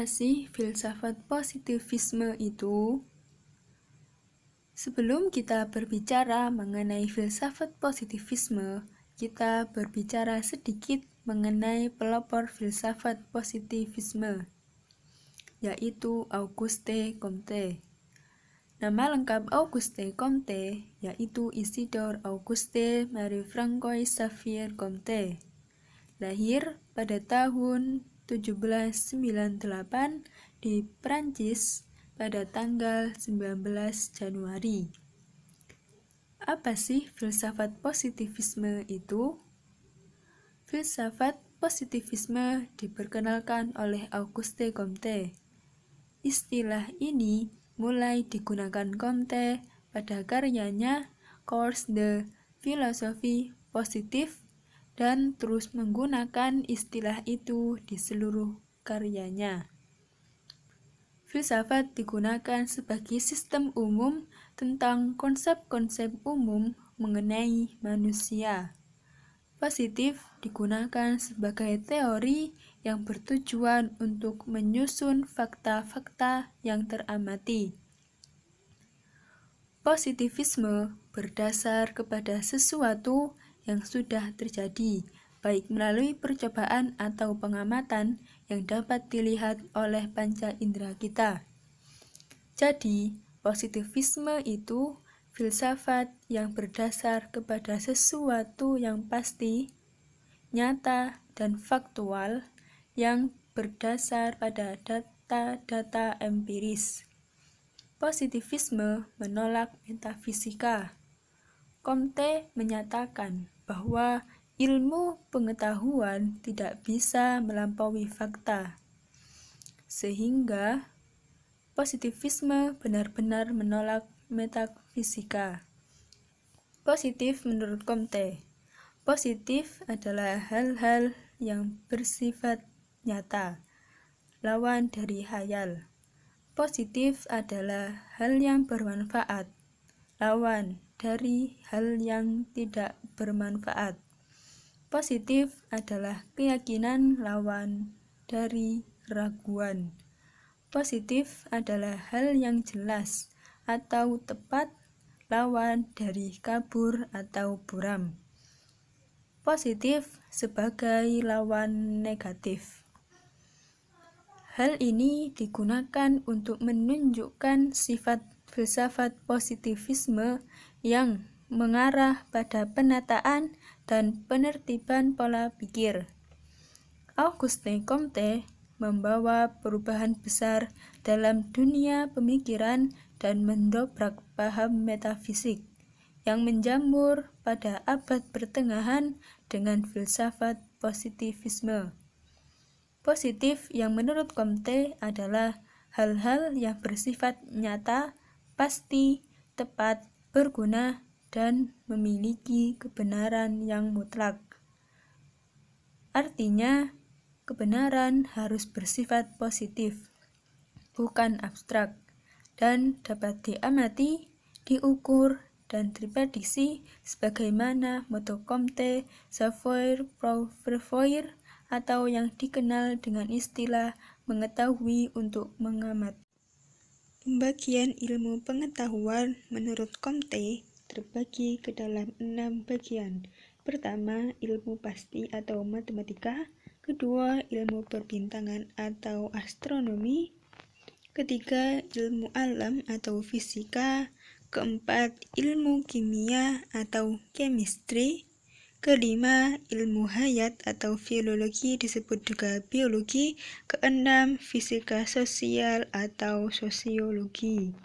Apa sih filsafat positivisme itu? Sebelum kita berbicara mengenai filsafat positivisme, kita berbicara sedikit mengenai pelopor filsafat positivisme, yaitu Auguste Comte. Nama lengkap Auguste Comte yaitu Isidore Auguste Marie Francois Xavier Comte. Lahir pada tahun 1798 di Prancis pada tanggal 19 Januari. Apa sih filsafat positivisme itu? Filsafat positivisme diperkenalkan oleh Auguste Comte. Istilah ini mulai digunakan Comte pada karyanya Cours de philosophie positive dan terus menggunakan istilah itu di seluruh karyanya. Filsafat digunakan sebagai sistem umum tentang konsep-konsep umum mengenai manusia. Positif digunakan sebagai teori yang bertujuan untuk menyusun fakta-fakta yang teramati. Positivisme berdasar kepada sesuatu yang sudah terjadi, baik melalui percobaan atau pengamatan yang dapat dilihat oleh panca indera kita. Jadi, positivisme itu filsafat yang berdasar kepada sesuatu yang pasti, nyata, dan faktual yang berdasar pada data-data empiris. Positivisme menolak metafisika. Comte menyatakan bahwa ilmu pengetahuan tidak bisa melampaui fakta, sehingga positivisme benar-benar menolak metafisika. Positif menurut Comte. Positif adalah hal-hal yang bersifat nyata, lawan dari khayal. Positif adalah hal yang bermanfaat, lawan dari hal yang tidak bermanfaat. Positif adalah keyakinan lawan dari keraguan. Positif adalah hal yang jelas atau tepat lawan dari kabur atau buram. Positif sebagai lawan negatif. Hal ini digunakan untuk menunjukkan sifat filsafat positivisme yang mengarah pada penataan dan penertiban pola pikir. Auguste Comte membawa perubahan besar dalam dunia pemikiran dan mendobrak paham metafisik yang menjamur pada abad pertengahan dengan filsafat positivisme. Positif yang menurut Comte adalah hal-hal yang bersifat nyata, pasti, tepat, berguna, dan memiliki kebenaran yang mutlak. Artinya, kebenaran harus bersifat positif, bukan abstrak, dan dapat diamati, diukur, dan diprediksi sebagaimana moto Comte savoir prévoir, atau yang dikenal dengan istilah mengetahui untuk mengamati. Pembagian ilmu pengetahuan menurut Comte terbagi ke dalam 6 bagian. Pertama, ilmu pasti atau matematika. Kedua, ilmu perbintangan atau astronomi. Ketiga, ilmu alam atau fisika. Keempat, ilmu kimia atau chemistry. Kelima, ilmu hayat atau filologi disebut juga biologi. Keenam, fisika sosial atau sosiologi.